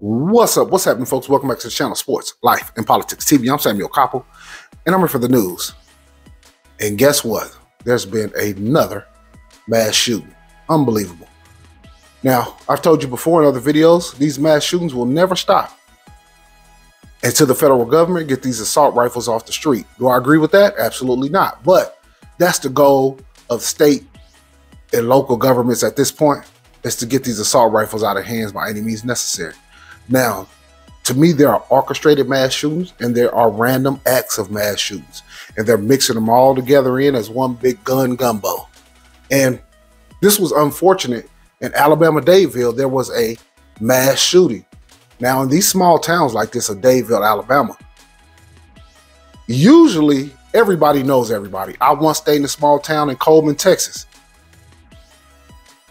What's up? What's happening, folks? Welcome back to the channel, Sports, Life, and Politics TV. I'm Samuel Koppel, and I'm here for the news. And guess what? There's been another mass shooting. Unbelievable. Now, I've told you before in other videos, these mass shootings will never stop until the federal government get these assault rifles off the street. Do I agree with that? Absolutely not. But that's the goal of state and local governments at this point, is to get these assault rifles out of hands by any means necessary. Now, to me, there are orchestrated mass shootings and there are random acts of mass shootings, and they're mixing them all together in as one big gun gumbo. And this was unfortunate. In Alabama, Dadeville, there was a mass shooting. Now, in these small towns like this of Dadeville, Alabama, usually everybody knows everybody. I once stayed in a small town in Coleman, Texas.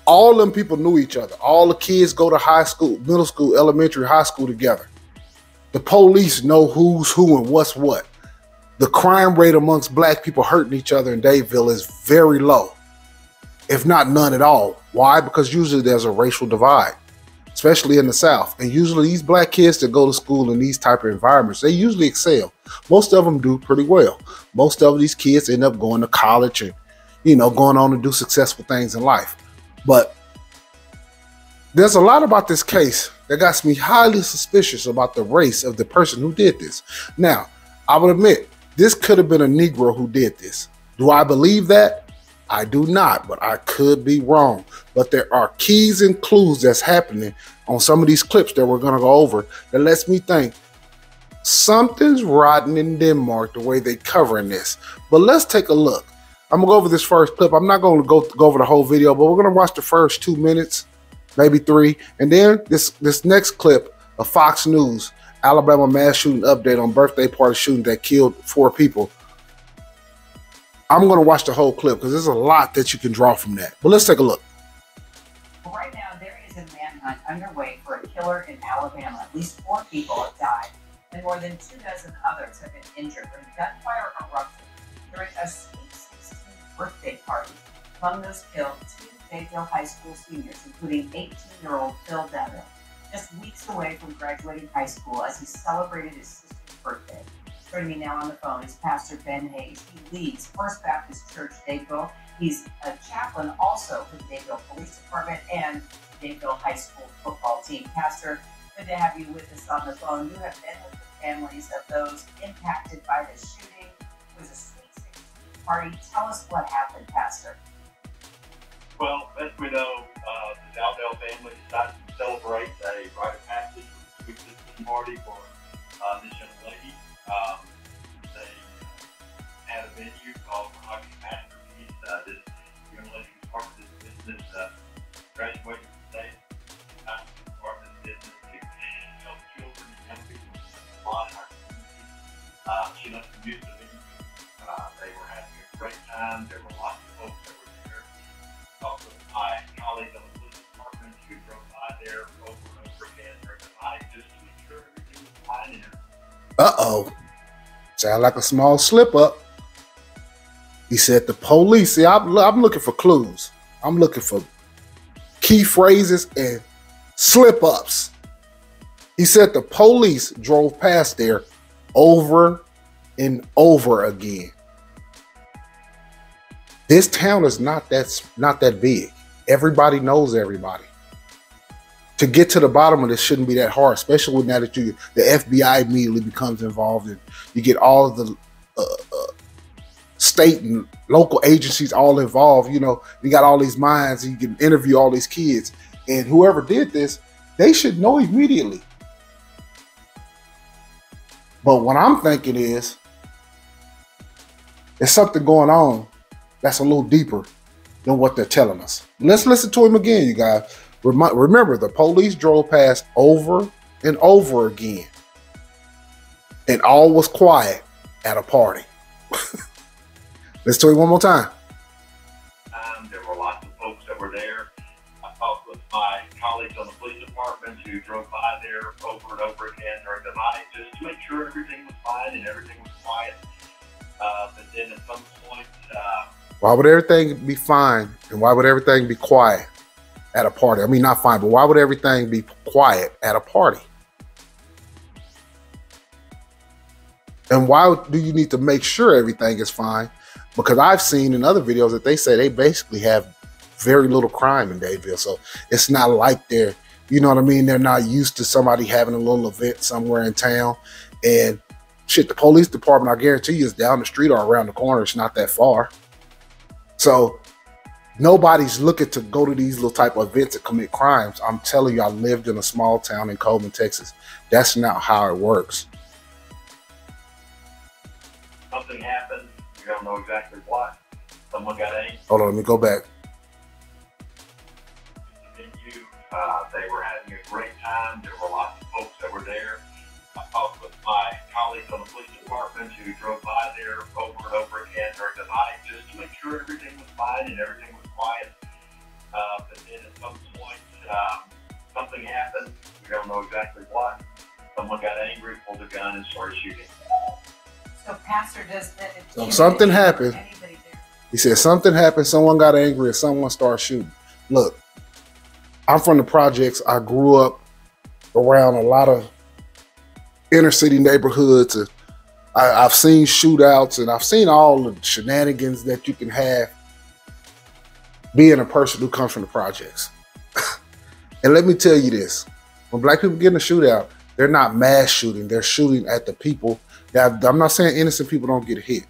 All them people knew each other. All the kids go to high school, middle school, elementary, high school together. The police know who's who and what's what. The crime rate amongst black people hurting each other in Dadeville is very low, if not none at all. Why? Because usually there's a racial divide, especially in the South. And usually these black kids that go to school in these type of environments, they usually excel. Most of them do pretty well. Most of these kids end up going to college and, going on to do successful things in life. But there's a lot about this case that got me highly suspicious about the race of the person who did this. Now, I would admit, this could have been a Negro who did this. Do I believe that? I do not, but I could be wrong. But there are keys and clues that's happening on some of these clips that we're going to go over that lets me think something's rotten in Denmark the way they're covering this. But let's take a look. I'm going to go over this first clip. I'm not going to go over the whole video, but we're going to watch the first 2 minutes, maybe 3. And then this next clip of Fox News, Alabama mass shooting update on birthday party shooting that killed 4 people. I'm going to watch the whole clip because there's a lot that you can draw from that. But let's take a look. Right now, there is a manhunt underway for a killer in Alabama. At least 4 people have died, and more than 24 others have been injured when gunfire erupted during a Sweet 16 birthday party. Among those killed, 2 Dadeville High School seniors, including 18-year-old Phil Devil, just weeks away from graduating high school as he celebrated his sister's birthday. Joining me now on the phone is Pastor Ben Hayes. He leads First Baptist Church Dadeville. He's a chaplain also for the Dadeville Police Department and the Dadeville High School football team. Pastor, good to have you with us on the phone. You have been with the families of those impacted by the shooting. It was a Sweet 16 party. Tell us what happened, Pastor. Well, as we know, the Dowdell family decided to celebrate a rite of passage Sweet 16 party for this young lady. They had a venue called Hockey Masterpiece. This young lady was part of this business, graduated from state, part of this business to help children and young people a lot in our community. She left the music venue. They were having a great time. There were lots of folks that were there. Also, my colleagues on the police department who drove by there over and over again during the night just to make sure everything was fine in there. Uh-oh. Sound like a small slip-up. He said the police. See, I'm looking for clues. I'm looking for key phrases and slip-ups. He said the police drove past there over and over again. This town is not that big. Everybody knows everybody. To get to the bottom of this shouldn't be that hard, especially now that the FBI immediately becomes involved and you get all of the state and local agencies all involved. You got all these minds and you can interview all these kids. And whoever did this, they should know immediately. But what I'm thinking is, there's something going on that's a little deeper than what they're telling us. Let's listen to him again, you guys. Remember, the police drove past over and over again, and all was quiet at a party. Let's do it one more time. There were lots of folks that were there. I talked with my colleagues on the police department who drove by there over and over again during the night just to make sure everything was fine and everything was quiet. But then at some point... why would everything be fine and why would everything be quiet at a party? I mean, not fine, but why would everything be quiet at a party? And why do you need to make sure everything is fine? Because I've seen in other videos that they say they basically have very little crime in Dadeville. So it's not like they're, you know what I mean? They're not used to somebody having a little event somewhere in town. And shit, the police department, I guarantee you, is down the street or around the corner. It's not that far. So nobody's looking to go to these little type of events and commit crimes. I'm telling you, I lived in a small town in Coleman, Texas. That's not how it works. Something happened. We don't know exactly what. Someone got angry. Hold on, let me go back. They were having a great time. There were lots of folks that were there. I talked with my colleagues on the police department who drove by there over and over again during the night just to make sure everything was fine and everything was quiet. But then at some point, something happened. We don't know exactly what. Someone got angry, pulled a gun, and started shooting. So, Pastor, So something happened. He said something happened. Someone got angry, and someone started shooting. Look, I'm from the projects. I grew up around a lot of inner city neighborhoods. And I've seen shootouts, and I've seen all the shenanigans that you can have being a person who comes from the projects. And let me tell you this. When black people get in a shootout, they're not mass shooting. They're shooting at the people. I'm not saying innocent people don't get hit,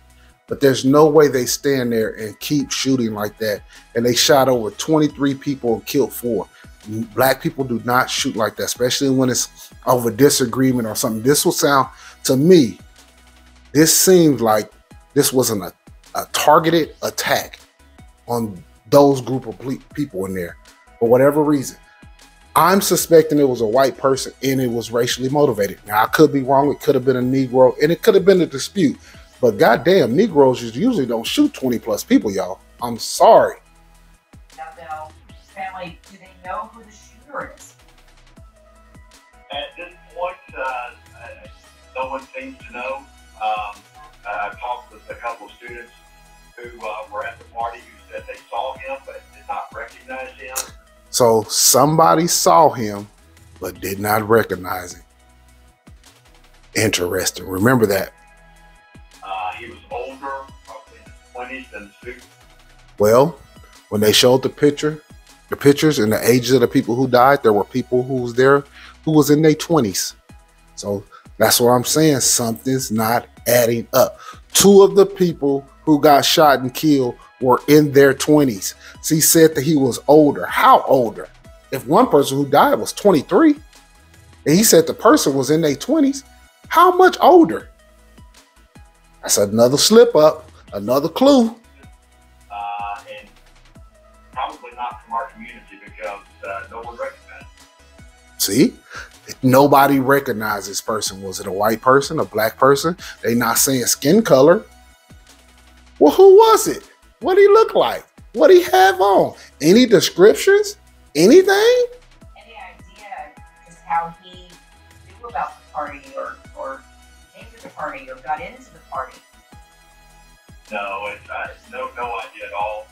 but there's no way they stand there and keep shooting like that. And they shot over 23 people and killed 4. Black people do not shoot like that, especially when it's over disagreement or something. This will sound, to me, this seems like this wasn't a targeted attack on those group of people in there for whatever reason. I'm suspecting it was a white person and it was racially motivated. Now, I could be wrong. It could have been a Negro and it could have been a dispute. But goddamn, Negroes usually don't shoot 20 plus people, y'all. I'm sorry. Now, family, do they know who the shooter is? At this point, no one seems to know. I've talked with a couple of students who were at the party who said they saw him but did not recognize him. So somebody saw him but did not recognize him. Interesting. Remember that. He was older, probably in his 20s than the suit. Well, when they showed the pictures and the ages of the people who died, there were people who was there who was in their 20s. So that's what I'm saying. Something's not adding up. 2 of the people who got shot and killed were in their 20s. So he said that he was older. How older? If one person who died was 23, and he said the person was in their 20s, how much older? That's another slip up, another clue. And probably not from our community because no one recognized him. See? Nobody recognized this person. Was it a white person, a black person? They not saying skin color. Well, who was it? What did he look like? What did he have on? Any descriptions? Anything? Any idea just how he knew about the party or came to the party or got into the party? No, no idea at all.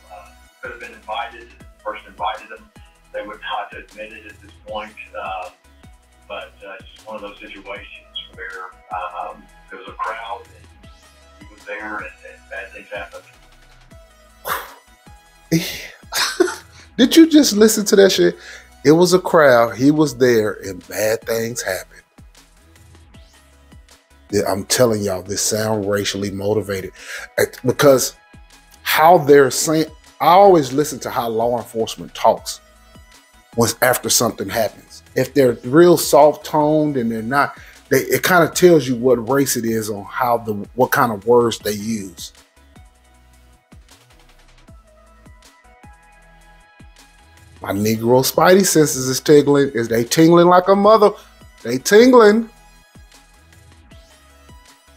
Could have been invited. If the person invited him, they would not admit it at this point. But it's just one of those situations where there was a crowd and he was there and bad things happened. Did you just listen to that shit? It was a crowd. He was there and bad things happened. I'm telling y'all, this sound racially motivated because how they're saying, I always listen to how law enforcement talks after something happens. If they're real soft toned and they're not, it kind of tells you what race it is on what kind of words they use. My Negro spidey senses is tingling. Is they tingling like a mother? They tingling.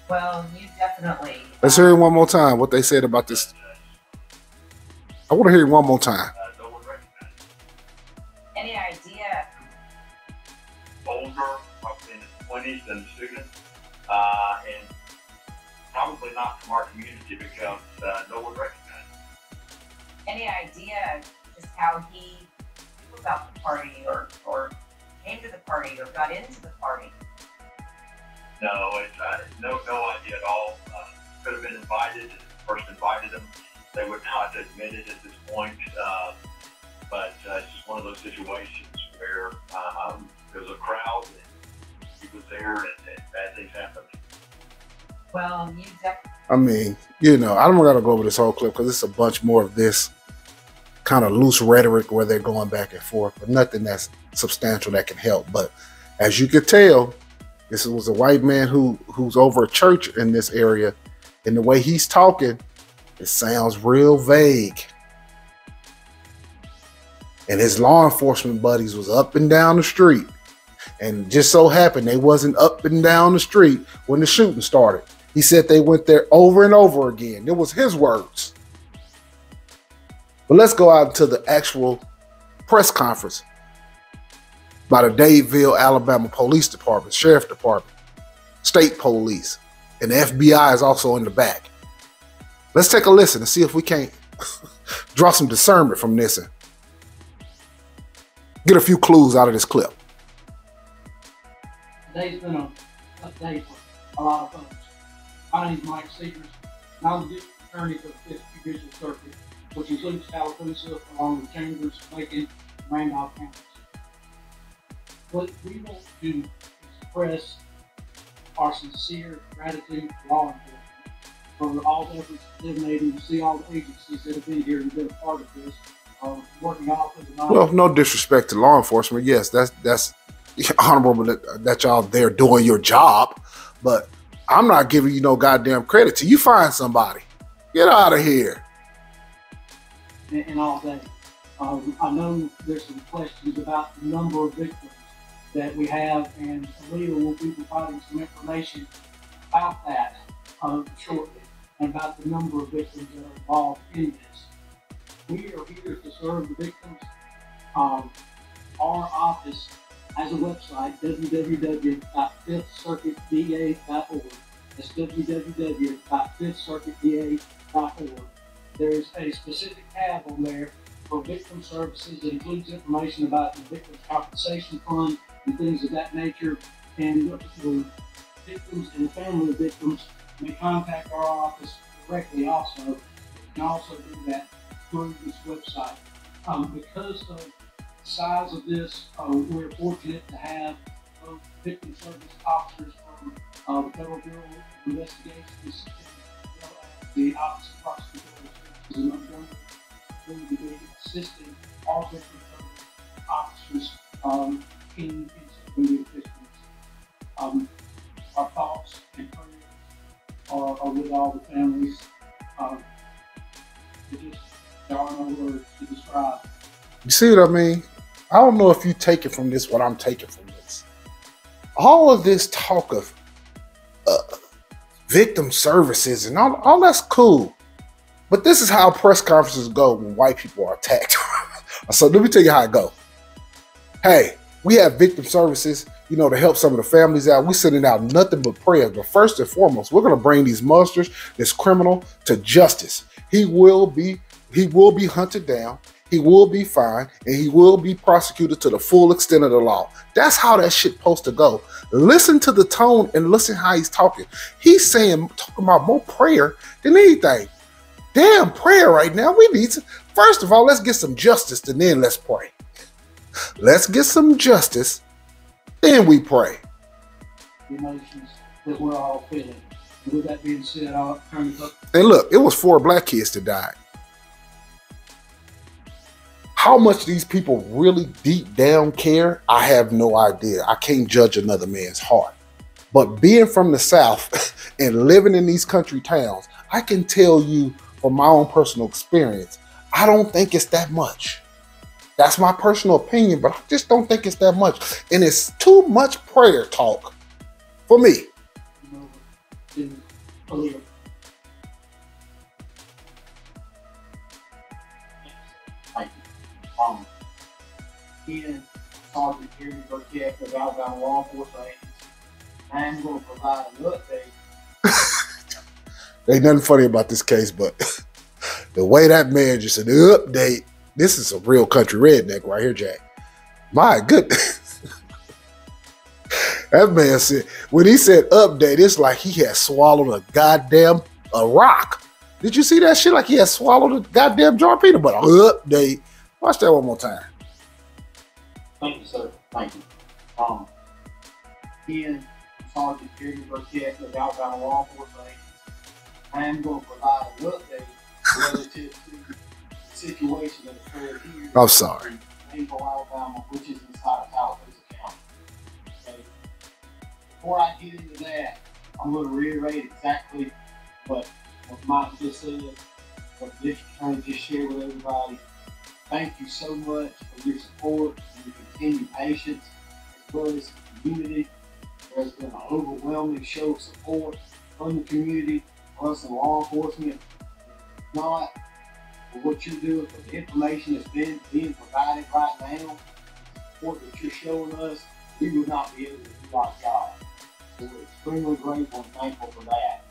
Well, you definitely. Let's hear it one more time. What they said about this. I want to hear it one more time. No one recognized him. Any idea? Older, probably in his 20s than the student, and probably not from our community because no one recognized him. Any idea just how he knew about the party or came to the party or got into the party? No, no idea at all. Could have been invited. If the person invited them, they would not admit it at this point. But it's just one of those situations where there was a crowd and he was there and bad things happened. Well, you definitely. I mean, you know, I don't gotta go over this whole clip because it's a bunch more of this kind of loose rhetoric where they're going back and forth, but nothing that's substantial that can help. But as you could tell, this was a white man who's over a church in this area, and the way he's talking, it sounds real vague. And his law enforcement buddies was up and down the street, and just so happened they wasn't up and down the street when the shooting started. He said they went there over and over again. It was his words. But let's go out to the actual press conference by the Dadeville, Alabama Police Department, Sheriff Department, State Police, and the FBI is also in the back. Let's take a listen and see if we can't draw some discernment from this and get a few clues out of this clip. Today's been a tough day for a lot of folks. My name is Mike Seegers, and I'm the district attorney for the 5th Judicial Circuit, which includes Tallapoosa, along with Chambers, Macon, and Randolph counties. What we want to express our sincere gratitude to law enforcement for all the efforts they've made, and to see all the agencies that have been here and been a part of this, working all through the night. Well, no disrespect to law enforcement. Yes, that's honorable that y'all there doing your job, but I'm not giving you no goddamn credit till you find somebody. Get out of here. And all that. I know there's some questions about the number of victims that we have, and Aaliyah will be providing some information about that shortly, and about the number of victims that are involved in this. We are here to serve the victims. Our office has a website, www.fifthcircuitda.org. That's www.fifthcircuitda.org. There's a specific tab on there for victim services that includes information about the Victims Compensation Fund and things of that nature. And the victims and the family of victims may contact our office directly also. You can also do that through this website. Because of the size of this, we're fortunate to have victim service officers from the Federal Bureau of Investigations, as well as the Office of Prosecutorial Services in Montgomery, who will be assisting all victim service officers in serving the victims. Our thoughts and prayers are with all the families. There are no words to describe. You see what I mean? I don't know if you take it from this what I'm taking from this. All of this talk of victim services and all that's cool. But this is how press conferences go when white people are attacked. So let me tell you how it go. Hey, we have victim services, you know, to help some of the families out. We're sending out nothing but prayers. But first and foremost, we're going to bring these monsters, this criminal, to justice. He will be hunted down. He will be fined, and he will be prosecuted to the full extent of the law. That's how that shit supposed to go. Listen to the tone and listen how he's talking. He's talking about more prayer than anything. Damn prayer right now. We need to, first of all, let's get some justice, and then let's pray. Let's get some justice, then we pray. The emotions that we're all feeling. And with that being said, I'll turn it up. And look, it was 4 black kids that died. How much these people really deep down care, I have no idea. I can't judge another man's heart. But being from the South and living in these country towns, I can tell you from my own personal experience, I don't think it's that much. That's my personal opinion, but I just don't think it's that much. And it's too much prayer talk for me. Ian Sergeant Gary Burkett of Alabama Law Enforcement Agency. I'm going to provide an update. Ain't nothing funny about this case, but the way that man just said, update, this is a real country redneck right here, Jack. My goodness. That man said, when he said update, it's like he had swallowed a rock. Did you see that shit? Like he had swallowed a goddamn jar of peanut butter. Update. Watch that one more time. Thank you, sir. Thank you. Again, Sergeant Jerry Burkett of Alabama Law Enforcement Agency. I am going to provide an update relative to the situation that occurred here. I'm sorry. In Greenville, Alabama, which is inside of Tallahassee County. Okay. Before I get into that, I'm going to reiterate exactly what Mike just said, what the district attorney just shared with everybody. Thank you so much for your support and your continued patience, as well as the community. There's been an overwhelming show of support from the community, for us in law enforcement. If not for what you're doing, for the information that's being provided right now, the support that you're showing us, we would not be able to do our job. So we're extremely grateful and thankful for that.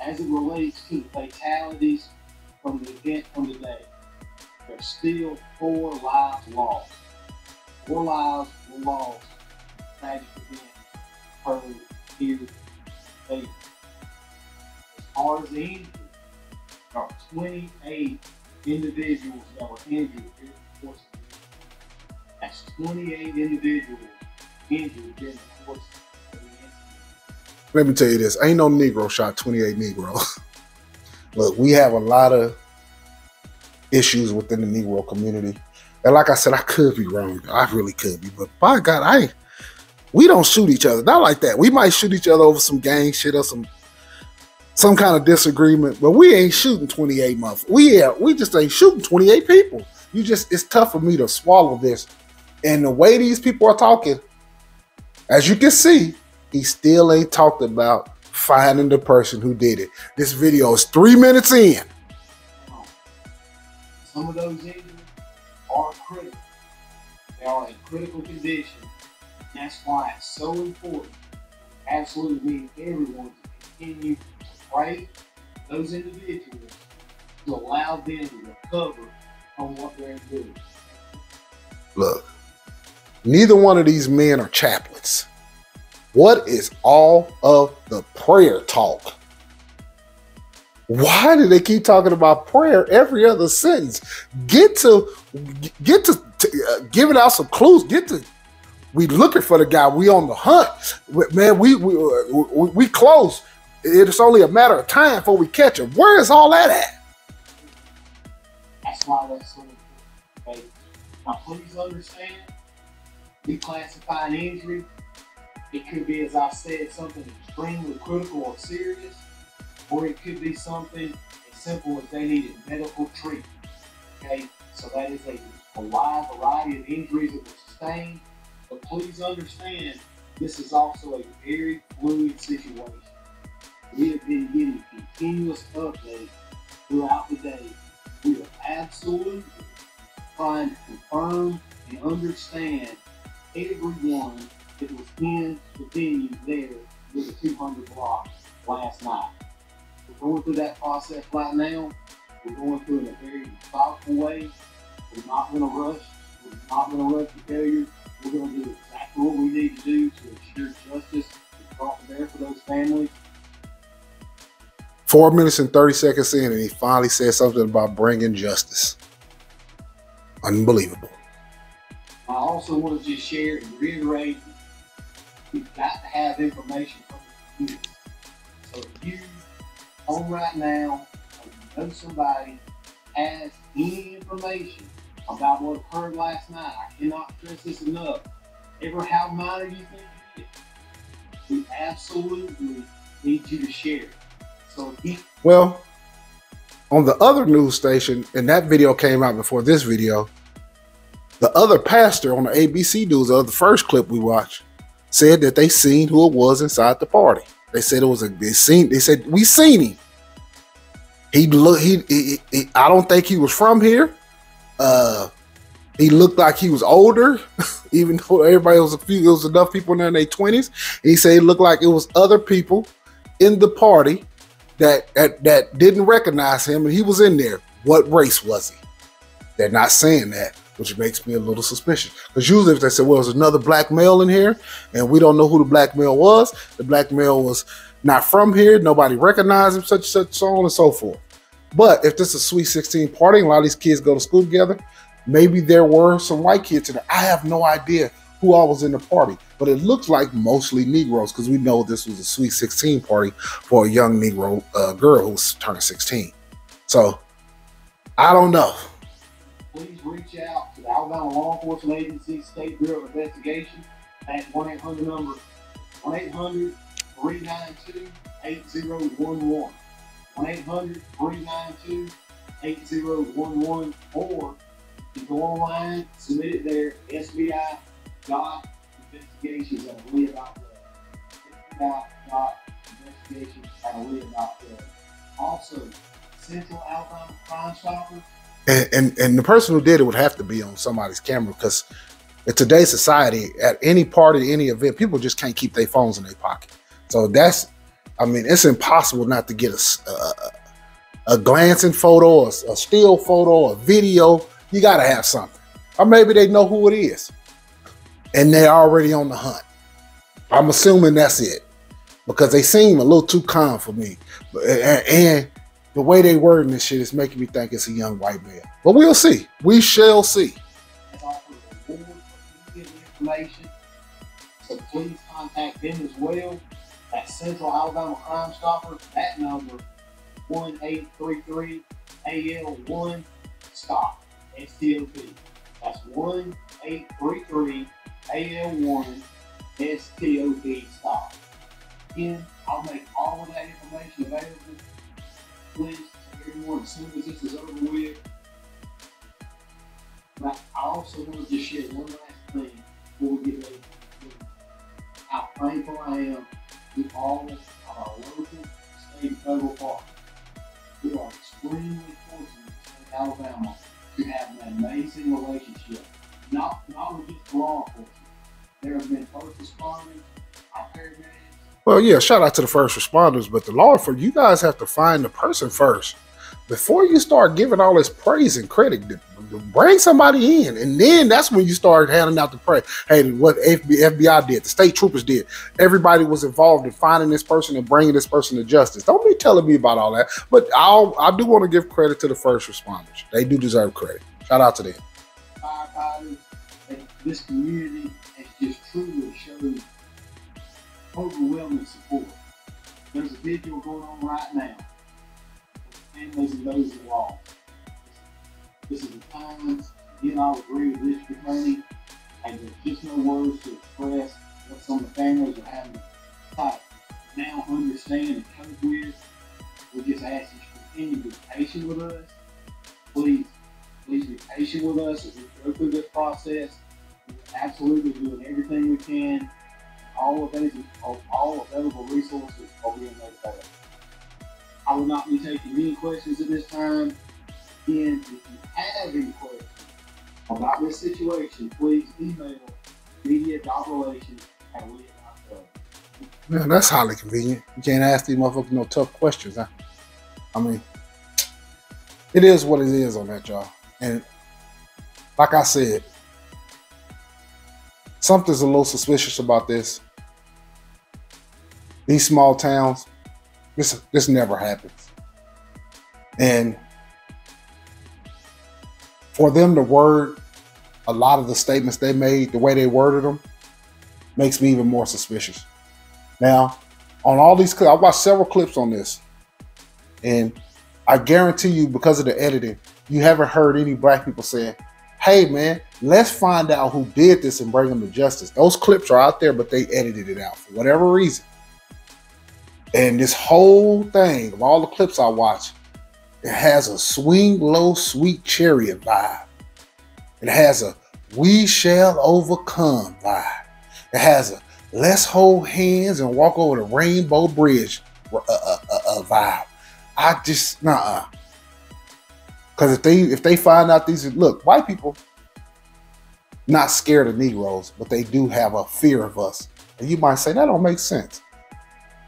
As it relates to the fatalities from the event from today, there's still 4 lives lost. 4 lives were lost. Tragic event occurred here today. As far as the injury, there are 28 individuals that were injured during the course of the incident. That's 28 individuals injured during the course of the incident. Let me tell you this. Ain't no Negro shot 28 Negroes. Look, we have a lot of issues within the Negro community. And like I said, I could be wrong. I really could be. But by God, we don't shoot each other. Not like that. We might shoot each other over some gang shit or some kind of disagreement, but we ain't shooting 28 motherfuckers. We just ain't shooting 28 people. It's tough for me to swallow this. And the way these people are talking, as you can see, he still ain't talked about finding the person who did it. This video is 3 minutes in. Some of those injuries are critical. They are in critical condition. That's why it's so important. Absolutely need everyone to continue to pray for those individuals to allow them to recover from what they're doing. Look, neither one of these men are chaplains. What is all of the prayer talk? Why do they keep talking about prayer every other sentence? Get to giving out some clues. We looking for the guy. We on the hunt, man. We close. It's only a matter of time before we catch him. Where is all that at? That's why that's so important. Okay? Now, please understand, declassify an injury. It could be, as I said, something extremely critical or serious, or it could be something as simple as they needed medical treatment. Okay, so that is a wide variety of injuries that were sustained. But please understand, this is also a very fluid situation. We have been getting continuous updates throughout the day. We are absolutely trying to confirm and understand everyone that was in the venue there with the 200 block last night. We're going through that process right now. We're going through it in a very thoughtful way. We're not going to rush. We're not going to rush the failure. We're going to do exactly what we need to do to ensure justice is brought to bear for those families. 4 minutes and 30 seconds in, and he finally said something about bringing justice. Unbelievable. I also want to just share and reiterate, we've got to have information from the community. So if you home right now, or you know somebody has any information about what occurred last night, I cannot stress this enough. Ever how minor you think it is, we absolutely need you to share it. So well, on the other news station, and that video came out before this video, the other pastor on the ABC News, the first clip we watched, said that they seen who it was inside the party. They said they said we seen him. I don't think he was from here. He looked like he was older, even though everybody there was enough people in their 20s. He said it looked like it was other people in the party that didn't recognize him, and he was in there. What race was he? They're not saying that. which makes me a little suspicious. Because usually if they say, well, there's another black male in here, and we don't know who the black male was, the black male was not from here, nobody recognized him, such and such, so on and so forth. But if this is a Sweet 16 party, and a lot of these kids go to school together, maybe there were some white kids in there. I have no idea who all was in the party, but it looks like mostly Negroes, because we know this was a Sweet 16 party for a young Negro girl who was turning 16. So, I don't know. Please reach out to the Alabama Law Enforcement Agency, State Bureau of Investigation at 1-800 number, 1-800-392-8011. 1-800-392-8011, or you can go online, submit it there, SBI.investigations@aaliyah.gov. Also, Central Alabama Crime Stoppers. And the person who did it would have to be on somebody's camera, because in today's society, at any party, any event, people just can't keep their phones in their pocket. So that's, I mean, it's impossible not to get a glancing photo, a still photo, a video. You got to have something. Or maybe they know who it is, and they're already on the hunt. I'm assuming that's it, because they seem a little too calm for me. And the way they wording this shit is making me think it's a young white male. But we'll see. We shall see. And offer a reward for any information. So please contact them as well at Central Alabama Crime Stoppers. That number, 1-833-AL1-STOP. STOP. That's 1-833-AL1-STOP. Stop. Again, I'll make all of that information available. Please, to everyone, as soon as this is over with. But I also want to just share one last thing before we get ready to conclude. How thankful I am to all of our local, state, and federal partners. We are extremely fortunate in Alabama to have an amazing relationship. Not with just law enforcement. There have been first responders, our paramedics. Well, yeah, shout out to the first responders, but the law enforcement, you guys have to find the person first. Before you start giving all this praise and credit, bring somebody in. And then that's when you start handing out the praise. Hey, what FBI did, the state troopers did. Everybody was involved in finding this person and bringing this person to justice. Don't be telling me about all that. But I do want to give credit to the first responders. They do deserve credit. Shout out to them. Firefighters, and this community has just truly shown overwhelming support. There's a video going on right now for families and those involved. This is the time, again, I'll agree with this attorney, and there's just no words to express what some of the families are having to type now understand and cope with. We just ask that you continue to be patient with us. Please be patient with us as we go through this process. We're absolutely doing everything we can. All available resources are being made available. I will not be taking any questions at this time. Again, if you have any questions about this situation, please email media.relations@aaliyah.gov. Man, that's highly convenient. You can't ask these motherfuckers no tough questions, huh? I mean, it is what it is on that, y'all. And like I said, something's a little suspicious about this. These small towns, this never happens. And for them to word a lot of the statements they made, the way they worded them, makes me even more suspicious. Now, on all these clips, I watched several clips on this, and I guarantee you, because of the editing, you haven't heard any black people saying, hey man, let's find out who did this and bring them to justice. Those clips are out there, but they edited it out for whatever reason. And this whole thing, of all the clips I watched, it has a Swing Low Sweet Chariot vibe. It has a We Shall Overcome vibe. It has a Let's Hold Hands and Walk Over the Rainbow Bridge vibe. I just, Because if they find out these, look, white people not scared of Negroes, but they do have a fear of us. And you might say that don't make sense.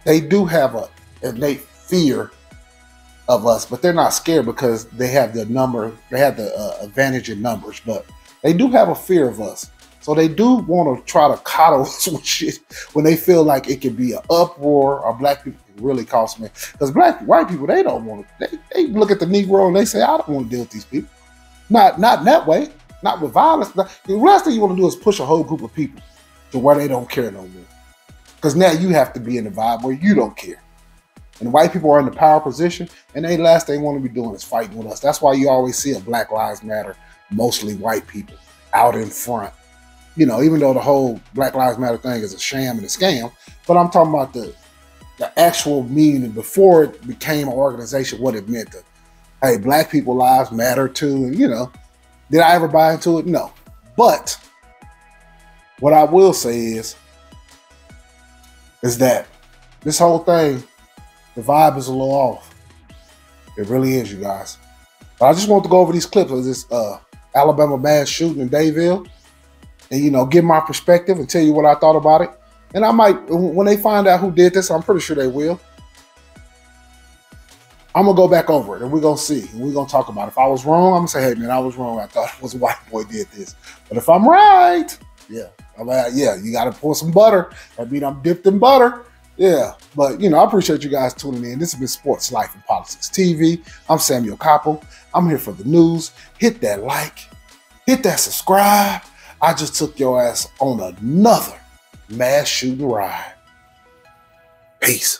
They do have a innate fear of us, but they're not scared because they have the advantage in numbers. But They do have a fear of us. So they do want to try to coddle us with shit when they feel like it could be an uproar or black people can really cost me. Because white people, they don't want to. They look at the Negro and they say, I don't want to deal with these people. Not in that way. Not with violence. The last thing you want to do is push a whole group of people to where they don't care no more. Because now you have to be in the vibe where you don't care. And white people are in the power position, and they last thing want to be doing is fighting with us. That's why you always see a Black Lives Matter, mostly white people, out in front. You know, even though the whole Black Lives Matter thing is a sham and a scam, but I'm talking about the actual meaning before it became an organization, what it meant to, hey, black people lives matter too. And, you know, did I ever buy into it? No. But what I will say is that this whole thing, the vibe is a little off. It really is, you guys. But I just want to go over these clips of this Alabama mass shooting in Dayville and, you know, give my perspective and tell you what I thought about it. And I might, when they find out who did this, I'm pretty sure they will, I'm going to go back over it and we're going to see. And we're going to talk about it. If I was wrong, I'm going to say, hey, man, I was wrong. I thought it was a white boy did this. But if I'm right, yeah, you got to pour some butter. That means I'm dipped in butter. Yeah, but, you know, I appreciate you guys tuning in. This has been Sports, Life, and Politics TV. I'm Samuel Koppel. I'm here for the news. Hit that like. Hit that subscribe. I just took your ass on another mass shooting ride. Peace.